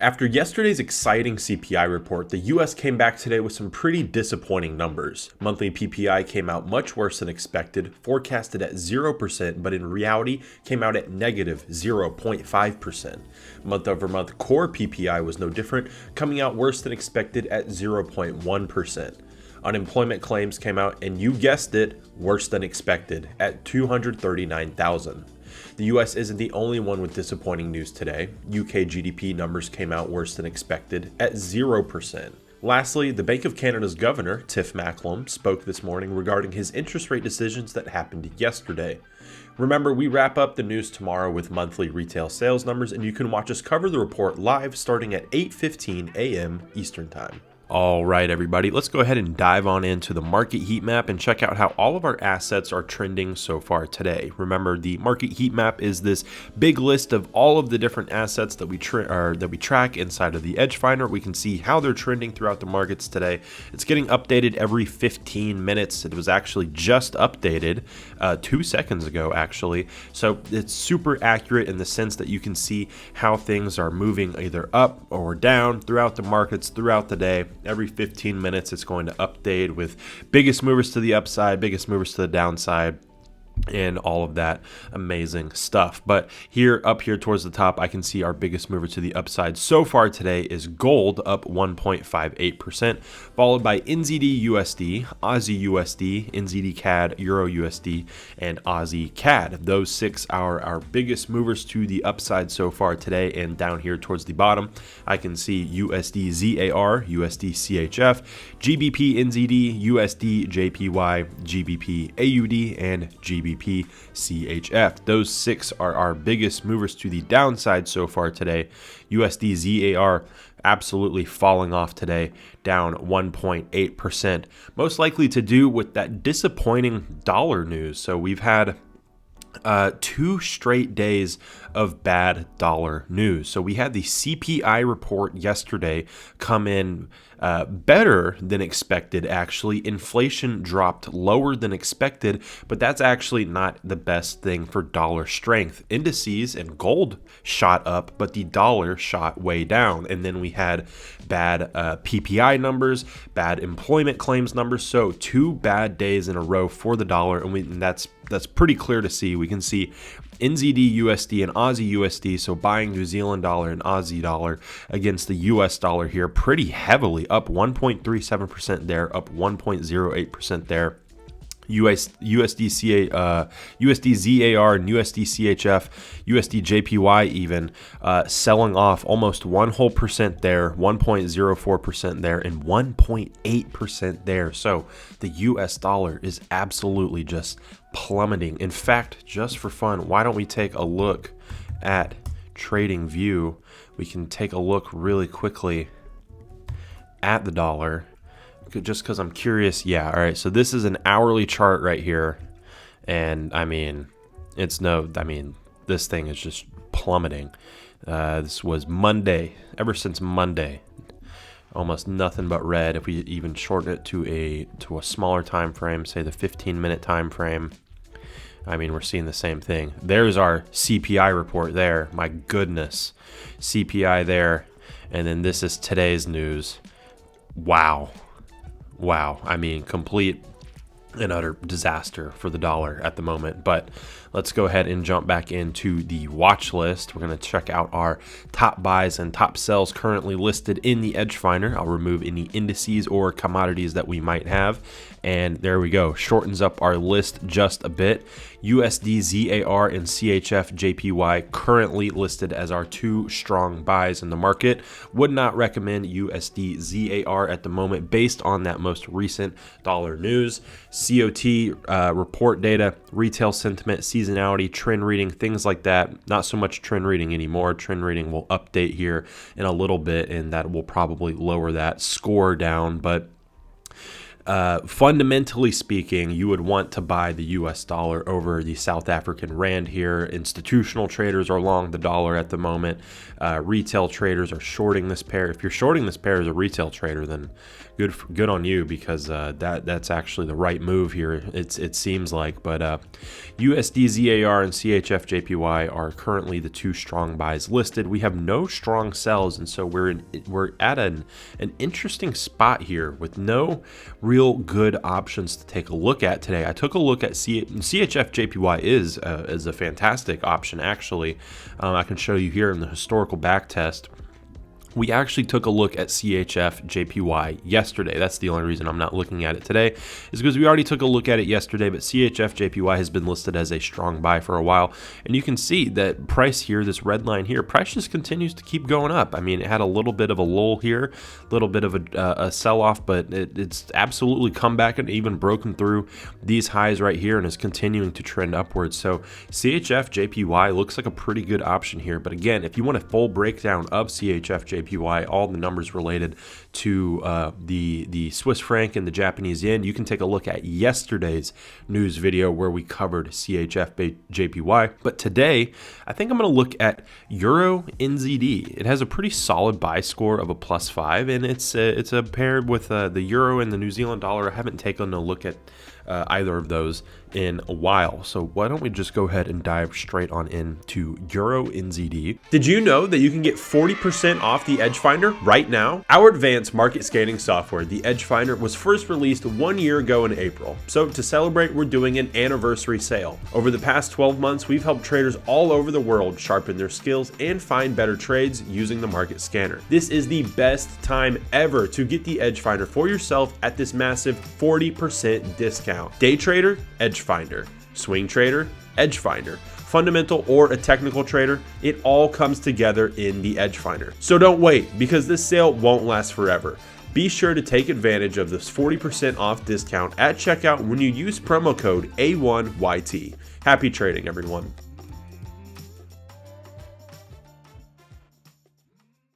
After yesterday's exciting CPI report, the US came back today with some pretty disappointing numbers. Monthly PPI came out much worse than expected, forecasted at 0%, but in reality came out at negative 0.5%. Month-over-month core PPI was no different, coming out worse than expected at 0.1%. Unemployment claims came out, and you guessed it, worse than expected at 239,000. The US isn't the only one with disappointing news today. UK GDP numbers came out worse than expected at 0%. Lastly, the Bank of Canada's governor, Tiff Macklem, spoke this morning regarding his interest rate decisions that happened yesterday. Remember, we wrap up the news tomorrow with monthly retail sales numbers, and you can watch us cover the report live starting at 8:15 a.m. Eastern Time. All right, everybody, let's go ahead and dive on into the market heat map and check out how all of our assets are trending so far today. Remember, the market heat map is this big list of all of the different assets that we track inside of the Edge Finder. We can see how they're trending throughout the markets today. It's getting updated every 15 minutes. It was actually just updated 2 seconds ago, actually. So it's super accurate in the sense that you can see how things are moving either up or down throughout the markets throughout the day. Every 15 minutes, it's going to update with biggest movers to the upside, biggest movers to the downside, and all of that amazing stuff. But up here towards the top, I can see our biggest mover to the upside so far today is gold, up 1.58%, followed by NZD USD, Aussie USD, NZD CAD, Euro USD, and Aussie CAD. Those six are our biggest movers to the upside so far today. And down here towards the bottom, I can see USD ZAR, USD CHF, GBP NZD, USD JPY, GBP AUD, and GBP CHF. Those six are our biggest movers to the downside so far today. USD ZAR absolutely falling off today, down 1.8%, most likely to do with that disappointing dollar news. So we've had 2 straight days of bad dollar news. So we had the CPI report yesterday come in better than expected, actually. Inflation dropped lower than expected, but that's actually not the best thing for dollar strength. Indices and gold shot up, but the dollar shot way down. And then we had bad PPI numbers, bad employment claims numbers. So 2 bad days in a row for the dollar, and that's pretty clear to see. We can see NZD USD and Aussie USD, so buying New Zealand dollar and Aussie dollar against the US dollar here pretty heavily, up 1.37% there, up 1.08% there. USD ZAR and USD CHF, USD JPY even selling off almost 1% there, 1.04% there, and 1.8% there. So the US dollar is absolutely just plummeting. In fact, just for fun, why don't we take a look at Trading View? We can take a look really quickly at the dollar, just because I'm curious. Yeah, all right, so this is an hourly chart right here, and I mean, this thing is just plummeting. This was Monday, ever since Monday, almost nothing but red. If we even shorten it to a smaller time frame, say the 15-minute time frame, I mean, we're seeing the same thing. There's our CPI report there. My goodness, CPI there, and then this is today's news. Wow. I mean, complete and utter disaster for the dollar at the moment. But let's go ahead and jump back into the watch list. We're going to check out our top buys and top sells currently listed in the Edge Finder. I'll remove any indices or commodities that we might have. And there we go. Shortens up our list just a bit. USD ZAR and CHF JPY currently listed as our 2 strong buys in the market. Would not recommend USD ZAR at the moment based on that most recent dollar news. COT report data, retail sentiment, seasonality, trend reading, things like that. Not so much trend reading anymore. Trend reading will update here in a little bit, and that will probably lower that score down. But Fundamentally speaking, you would want to buy the US dollar over the South African rand here. Institutional traders are long the dollar at the moment. Retail traders are shorting this pair. If you're shorting this pair as a retail trader, then good on you, because that's actually the right move here. It seems like. But USD ZAR and CHF JPY are currently the two strong buys listed. We have no strong sells, and so we're at an interesting spot here with no real good options to take a look at today. I took a look at CHF JPY is a fantastic option actually. I can show you here in the historical backtest. We actually took a look at CHF JPY yesterday. That's the only reason I'm not looking at it today, is because we already took a look at it yesterday, but CHF JPY has been listed as a strong buy for a while. And you can see that price here, this red line here, price just continues to keep going up. I mean, it had a little bit of a lull here, a little bit of a sell-off, but it's absolutely come back and even broken through these highs right here and is continuing to trend upwards. So CHF JPY looks like a pretty good option here. But again, if you want a full breakdown of CHF JPY, all the numbers related to the Swiss franc and the Japanese yen, you can take a look at yesterday's news video where we covered CHF JPY. But today, I think I'm going to look at Euro NZD. It has a pretty solid buy score of a +5, and it's a paired with the Euro and the New Zealand dollar. I haven't taken a look at either of those in a while. So why don't we just go ahead and dive straight on into Euro NZD. Did you know that you can get 40% off the Edge Finder right now? Our advanced market scanning software, the Edge Finder, was first released 1 year ago in April. So to celebrate, we're doing an anniversary sale. Over the past 12 months, we've helped traders all over the world sharpen their skills and find better trades using the market scanner. This is the best time ever to get the Edge Finder for yourself at this massive 40% discount. Day trader, Edge Finder. Swing trader, Edge Finder. Fundamental or a technical trader, it all comes together in the Edge Finder. So don't wait, because this sale won't last forever. Be sure to take advantage of this 40% off discount at checkout when you use promo code A1YT. Happy trading, everyone.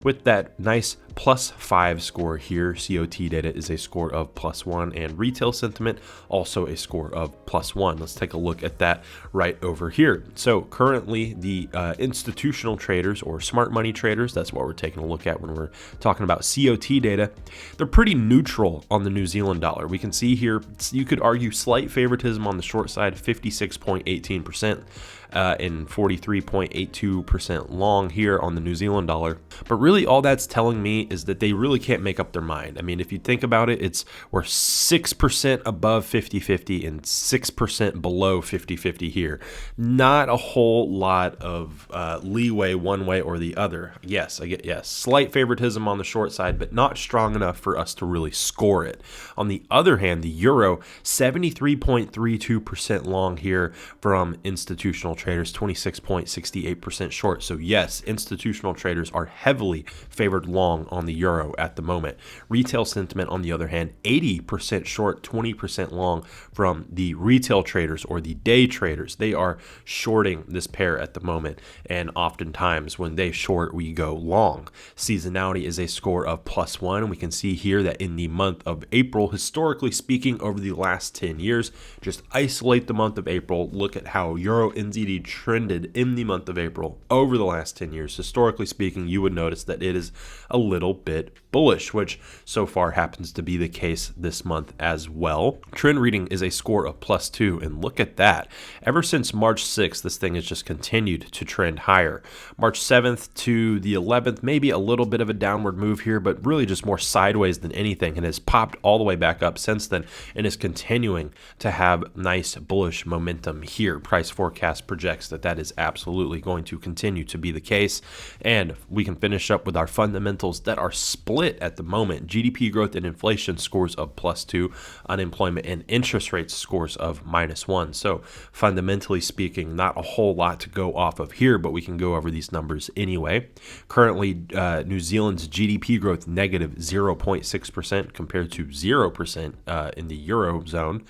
With that nice +5 score here, COT data is a score of +1, and retail sentiment also a score of +1. Let's take a look at that right over here. So currently the institutional traders or smart money traders, that's what we're taking a look at when we're talking about COT data, they're pretty neutral on the New Zealand dollar. We can see here, you could argue slight favoritism on the short side, 56.18%. And 43.82% long here on the New Zealand dollar. But really all that's telling me is that they really can't make up their mind. I mean, if you think about it, we're 6% above 50-50 and 6% below 50-50 here. Not a whole lot of leeway one way or the other. Yes, slight favoritism on the short side, but not strong enough for us to really score it. On the other hand, the euro, 73.32% long here from institutional traders, 26.68% short. So yes, institutional traders are heavily favored long on the euro at the moment. Retail sentiment, on the other hand, 80% short, 20% long from the retail traders or the day traders. They are shorting this pair at the moment, and oftentimes when they short, we go long. Seasonality is a score of +1. We can see here that in the month of April, historically speaking, over the last 10 years, just isolate the month of April, look at how Euro NZD trended in the month of April over the last 10 years. Historically speaking, you would notice that it is a little bit bullish, which so far happens to be the case this month as well. Trend reading is a score of +2, and look at that. Ever since March 6th, this thing has just continued to trend higher. March 7th to the 11th, maybe a little bit of a downward move here, but really just more sideways than anything, and has popped all the way back up since then and is continuing to have nice bullish momentum here. Price forecast projects that is absolutely going to continue to be the case. And we can finish up with our fundamentals that are split at the moment. GDP growth and inflation scores of +2, unemployment and interest rates scores of -1. So fundamentally speaking, not a whole lot to go off of here, but we can go over these numbers anyway. Currently, New Zealand's GDP growth -0.6% compared to 0% in the Eurozone.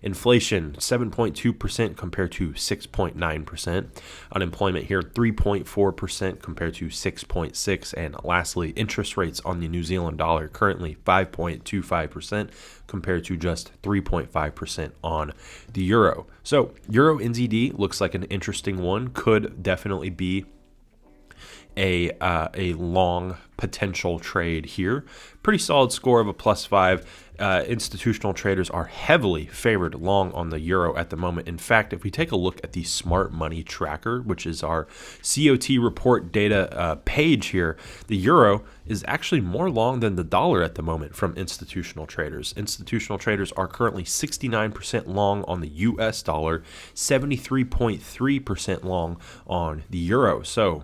Inflation 7.2% compared to 6.9%. Unemployment here 3.4% compared to 6.6%. And lastly, interest interest rates on the New Zealand dollar, currently 5.25% compared to just 3.5% on the euro. So euro NZD looks like an interesting one, could definitely be a long potential trade here. Pretty solid score of a +5. Institutional traders are heavily favored long on the euro at the moment. In fact, if we take a look at the Smart Money Tracker, which is our COT report data page here, the euro is actually more long than the dollar at the moment from institutional traders. Institutional traders are currently 69% long on the US dollar, 73.3% long on the euro. So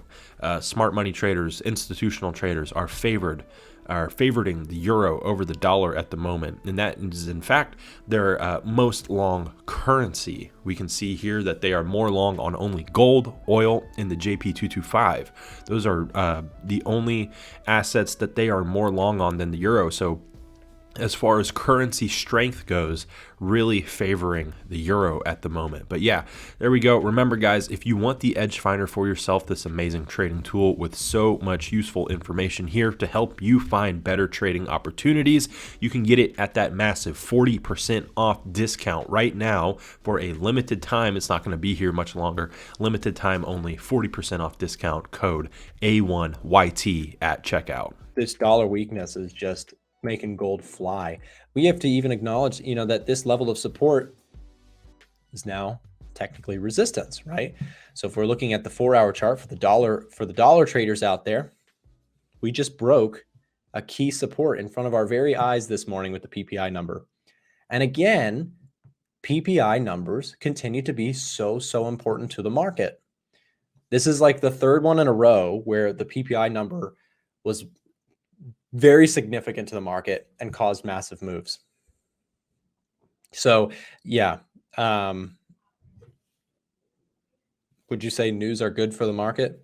smart money traders, institutional traders are favoriting the euro over the dollar at the moment, and that is in fact their most long currency. We can see here that they are more long on only gold, oil, and the JP225. Those are the only assets that they are more long on than the euro. So as far as currency strength goes, really favoring the euro at the moment. But yeah, there we go. Remember, guys, if you want the Edge Finder for yourself, this amazing trading tool with so much useful information here to help you find better trading opportunities, you can get it at that massive 40% off discount right now for a limited time. It's not going to be here much longer. Limited time only, 40% off discount code A1YT at checkout. This dollar weakness is just making gold fly. We have to even acknowledge, that this level of support is now technically resistance, right? So if we're looking at the 4-hour chart for the dollar traders out there, we just broke a key support in front of our very eyes this morning with the PPI number. And again, PPI numbers continue to be so important to the market. This is like the third one in a row where the PPI number was very significant to the market and caused massive moves. So yeah, would you say news are good for the market?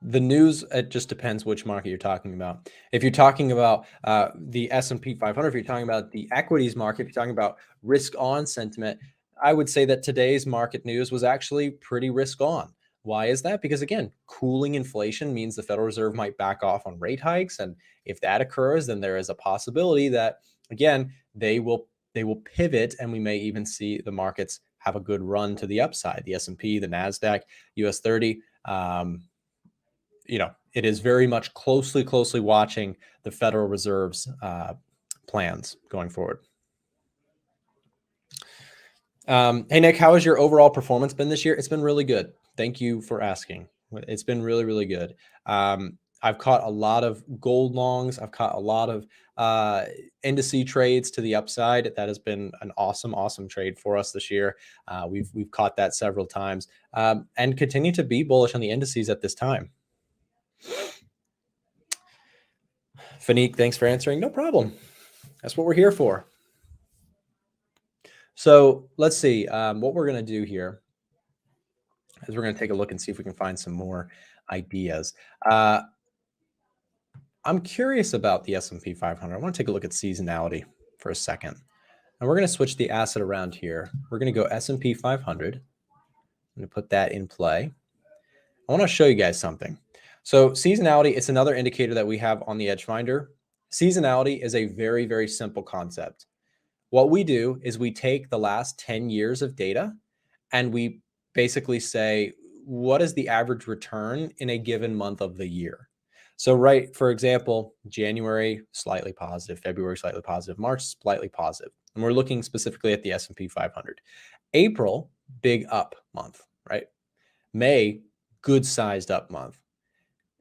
The news, it just depends which market you're talking about. If you're talking about the S&P 500, if you're talking about the equities market, if you're talking about risk on sentiment, I would say that today's market news was actually pretty risk on. Why is that? Because again, cooling inflation means the Federal Reserve might back off on rate hikes. And if that occurs, then there is a possibility that, again, they will pivot, and we may even see the markets have a good run to the upside. The S&P, the NASDAQ, US 30, it is very much closely watching the Federal Reserve's plans going forward. Hey, Nick, how has your overall performance been this year? It's been really good. Thank you for asking. It's been really good. I've caught a lot of gold longs. I've caught a lot of indice trades to the upside. That has been an awesome trade for us this year. We've caught that several times and continue to be bullish on the indices at this time. Fanique, thanks for answering. No problem. That's what we're here for. So let's see what we're going to do here is we're going to take a look and see if we can find some more ideas. I'm curious about the S&P 500. I want to take a look at seasonality for a second. And we're going to switch the asset around here. We're going to go S&P 500. I'm going to put that in play. I want to show you guys something. So seasonality, it's another indicator that we have on the Edge Finder. Seasonality is a very simple concept. What we do is we take the last 10 years of data and we basically say, what is the average return in a given month of the year? So for example, January, slightly positive, February, slightly positive, March, slightly positive. And we're looking specifically at the S&P 500. April, big up month, right? May, good sized up month.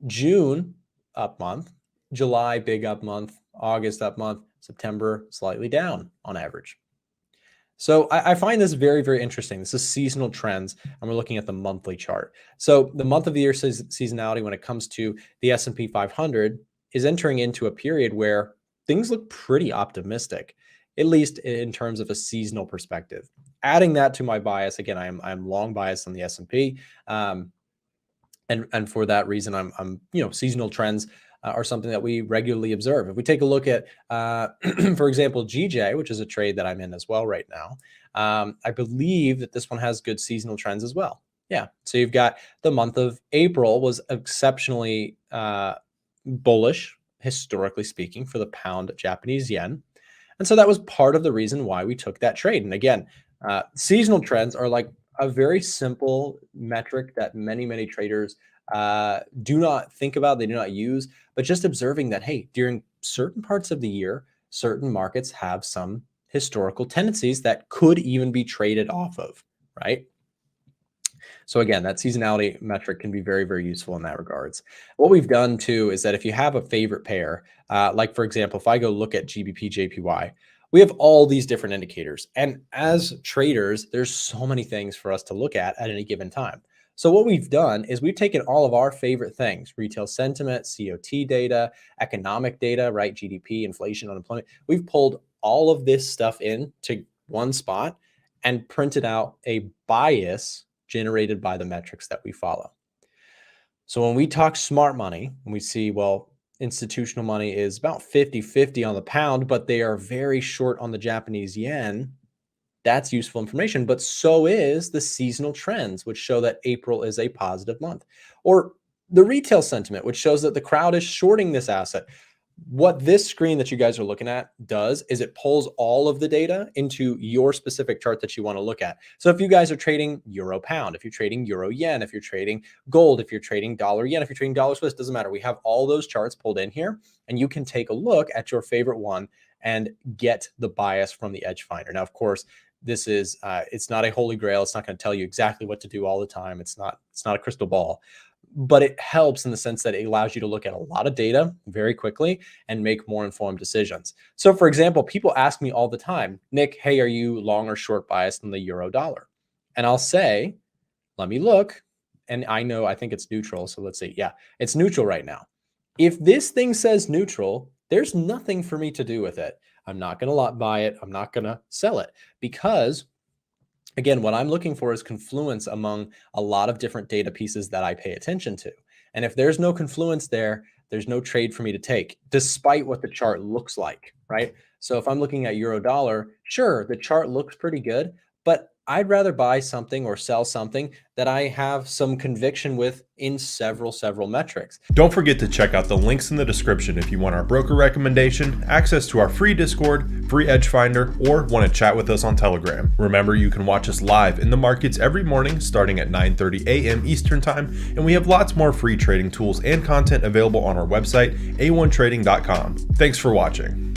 June, up month. July, big up month. August, up month. September, slightly down on average. So I find this very interesting. This is seasonal trends, and we're looking at the monthly chart. So the month of the year seasonality when it comes to the S&P 500 is entering into a period where things look pretty optimistic, at least in terms of a seasonal perspective. Adding that to my bias, again, I'm long biased on the S&P, and for that reason, I'm seasonal trends are something that we regularly observe. If we take a look at, for example, GJ, which is a trade that I'm in as well right now, I believe that this one has good seasonal trends as well. Yeah, so you've got the month of April was exceptionally bullish historically speaking, for the pound Japanese yen. And so that was part of the reason why we took that trade. And again, seasonal trends are like a very simple metric that many traders do not think about, they do not use, but just observing that, hey, during certain parts of the year, certain markets have some historical tendencies that could even be traded off of, right? So again, that seasonality metric can be very useful in that regards. What we've done too is that if you have a favorite pair, like for example, if I go look at GBP JPY, we have all these different indicators. And as traders, there's so many things for us to look at any given time. So what we've done is we've taken all of our favorite things, retail sentiment, COT data, economic data, right? GDP, inflation, unemployment. We've pulled all of this stuff into one spot and printed out a bias generated by the metrics that we follow. So when we talk smart money, and we see, well, institutional money is about 50-50 on the pound, but they are very short on the Japanese yen, that's useful information. But so is the seasonal trends, which show that April is a positive month, or the retail sentiment, which shows that the crowd is shorting this asset. What this screen that you guys are looking at does is it pulls all of the data into your specific chart that you want to look at. So if you guys are trading euro pound, if you're trading euro yen, if you're trading gold, if you're trading dollar yen, if you're trading dollar Swiss, doesn't matter. We have all those charts pulled in here, and you can take a look at your favorite one and get the bias from the edge finder. Now, of course, this is it's not a holy grail. It's not going to tell you exactly what to do all the time. It's not a crystal ball. But it helps in the sense that it allows you to look at a lot of data very quickly and make more informed decisions. So for example, people ask me all the time, Nick, hey, are you long or short biased in the euro dollar? And I'll say, let me look. And I think it's neutral. So let's see. Yeah, it's neutral right now. If this thing says neutral, there's nothing for me to do with it. I'm not going to buy it. I'm not going to sell it because again, what I'm looking for is confluence among a lot of different data pieces that I pay attention to. And if there's no confluence there, there's no trade for me to take, despite what the chart looks like, right? So if I'm looking at euro dollar, sure, the chart looks pretty good, but I'd rather buy something or sell something that I have some conviction with in several metrics. Don't forget to check out the links in the description if you want our broker recommendation, access to our free Discord, free Edge Finder, or want to chat with us on Telegram. Remember, you can watch us live in the markets every morning starting at 9:30 a.m. Eastern Time, and we have lots more free trading tools and content available on our website, a1trading.com. Thanks for watching.